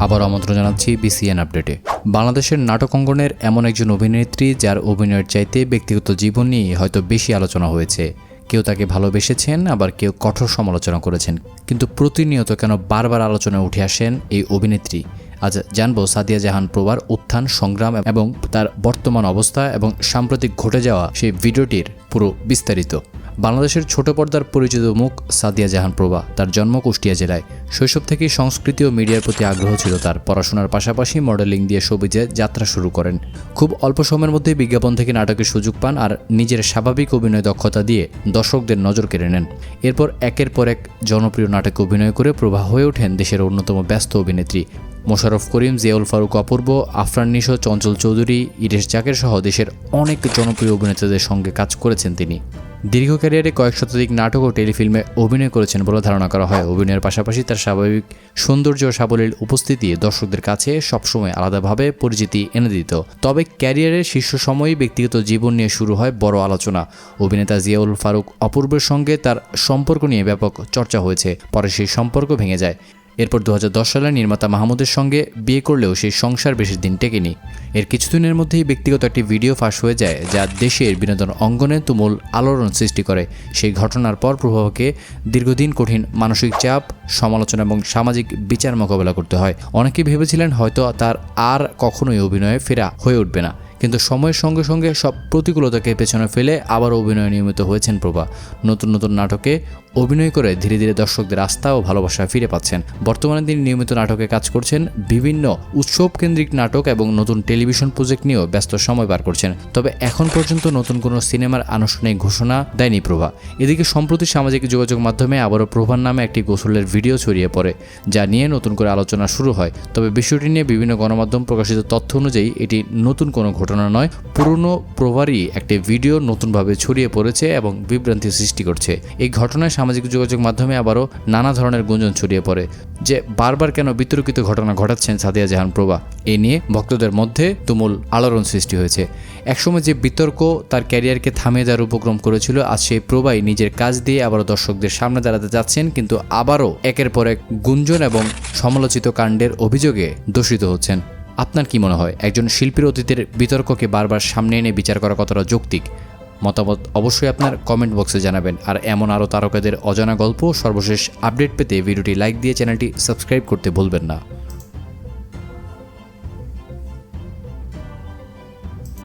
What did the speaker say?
আবার আমন্ত্রণ জানাচ্ছি বিসিএন আপডেটে। বাংলাদেশের নাটক অঙ্গনের এমন একজন অভিনেত্রী যার অভিনয়ের চাইতে ব্যক্তিগত জীবন নিয়ে হয়তো বেশি আলোচনা হয়েছে। কেউ তাকে ভালোবেসেছেন, আবার কেউ কঠোর সমালোচনা করেছেন, কিন্তু প্রতিনিয়ত কেন বারবার আলোচনায় উঠে আসেন এই অভিনেত্রী? আজ জানবো সাদিয়া জাহান প্রভার উত্থান, সংগ্রাম এবং তার বর্তমান অবস্থা এবং সাম্প্রতিক ঘটে যাওয়া সেই ভিডিওটির পুরো বিস্তারিত। বাংলাদেশের ছোট পর্দার পরিচিত মুখ সাদিয়া জাহান প্রভা। তার জন্ম কুষ্টিয়া জেলায়। শৈশব থেকেই সংস্কৃতি ও মিডিয়ার প্রতি আগ্রহ ছিল তার। পড়াশোনার পাশাপাশি মডেলিং দিয়ে শোবিজে যাত্রা শুরু করেন। খুব অল্প সময়ের মধ্যেই বিজ্ঞাপন থেকে নাটকের সুযোগ পান আর নিজের স্বাভাবিক অভিনয় দক্ষতা দিয়ে দর্শকদের নজর কেড়ে নেন। এরপর একের পর এক জনপ্রিয় নাটকে অভিনয় করে প্রভা হয়ে ওঠেন দেশের অন্যতম ব্যস্ত অভিনেত্রী। মোশাররফ করিম, জিয়াউল ফারুক অপূর্ব, আফরান নিশো, চঞ্চল চৌধুরী, ইরেশ জাকের সহ দেশের অনেক জনপ্রিয় অভিনেতাদের সঙ্গে কাজ করেছেন তিনি। দীর্ঘ ক্যারিয়ারে কয়েক শতাধিক নাটক ও টেলিফিল্মে অভিনয় করেছেন বলে ধারণা করা হয়। অভিনয়ের পাশাপাশি তার স্বাভাবিক সৌন্দর্য ও সাবলীল উপস্থিতি দর্শকদের কাছে সবসময় আলাদাভাবে পরিচিতি এনে দিত। তবে ক্যারিয়ারের শীর্ষ সময়েই ব্যক্তিগত জীবন নিয়ে শুরু হয় বড় আলোচনা। অভিনেতা জিয়াউল ফারুক অপূর্বের সঙ্গে তার সম্পর্ক নিয়ে ব্যাপক চর্চা হয়েছে। পরে সেই সম্পর্ক ভেঙে যায়। এরপর 2010 সালে নির্মাতা মাহমুদের সঙ্গে বিয়ে করলেও সেই সংসার বেশি দিন টেকেনি। এর কিছুদিনের মধ্যেই ব্যক্তিগত একটি ভিডিও ফাঁস হয়ে যায়, যা দেশের বিনোদন অঙ্গনে তুমুল আলোড়ন সৃষ্টি করে। সেই ঘটনার পর প্রভাকে দীর্ঘদিন কঠিন মানসিক চাপ, সমালোচনা এবং সামাজিক বিচার মোকাবেলা করতে হয়। অনেকেই ভেবেছিলেন হয়তো তার আর কখনোই অভিনয়ে ফেরা হয়ে উঠবে না, কিন্তু সময়ের সঙ্গে সঙ্গে সব প্রতিকূলতাকে পেছনে ফেলে আবার অভিনয়ে নিয়মিত হয়েছেন প্রভা। নতুন নতুন নাটকে অভিনয় করে ধীরে ধীরে দর্শকদের আস্থা ও ভালোবাসা ফিরে পাচ্ছেন। বর্তমানে তিনি নিয়মিত নাটকে কাজ করছেন, বিভিন্ন উৎসব কেন্দ্রিক নাটক এবং নতুন টেলিভিশন প্রজেক্ট নিয়েও ব্যস্ত সময় পার করছেন। তবে এখন পর্যন্ত নতুন কোনো সিনেমার আনুষ্ঠানিক ঘোষণা দেয়নি প্রভা। এদিকে সম্প্রতি সামাজিক যোগাযোগ মাধ্যমে আবারও প্রভার নামে একটি গোসলের ভিডিও ছড়িয়ে পড়ে, যা নিয়ে নতুন করে আলোচনা শুরু হয়। তবে বিষয়টি নিয়ে বিভিন্ন গণমাধ্যম প্রকাশিত তথ্য অনুযায়ী এটি নতুন কোনো ঘটনা নয়। পুরনো প্রভারই একটি ভিডিও নতুনভাবে ছড়িয়ে পড়েছে এবং বিভ্রান্তি সৃষ্টি করছে। এই ঘটনায় সামাজিক যোগাযোগ মাধ্যমে আবারও নানা ধরনের গুঞ্জন ছড়িয়ে পড়ে যে বারবার কেন বিতর্কিত ঘটনা ঘটাচ্ছেন সাদিয়া জাহান প্রভা। এ নিয়ে ভক্তদের মধ্যে তুমুল আলোড়ন সৃষ্টি হয়েছে। একসময় যে বিতর্ক তার ক্যারিয়ারকে থামিয়ে দেওয়ার উপক্রম করেছিল, আজ সেই প্রভাই নিজের কাজ দিয়ে আবারও দর্শকদের সামনে দাঁড়াতে যাচ্ছেন, কিন্তু আবারও একের পর এক গুঞ্জন এবং সমালোচিত কাণ্ডের অভিযোগে দোষিত হচ্ছেন। আপনার কি মনে হয়, একজন শিল্পীর অতীতের বিতর্ককে বারবার সামনে এনে বিচার করা কতটা যৌক্তিক? মতামত অবশ্যই আপনার কমেন্ট বক্সে জানাবেন। আর এমন আরও তারকাদের অজানা গল্প সর্বশেষ আপডেট পেতে ভিডিওটি লাইক দিয়ে চ্যানেলটি সাবস্ক্রাইব করতে ভুলবেন না।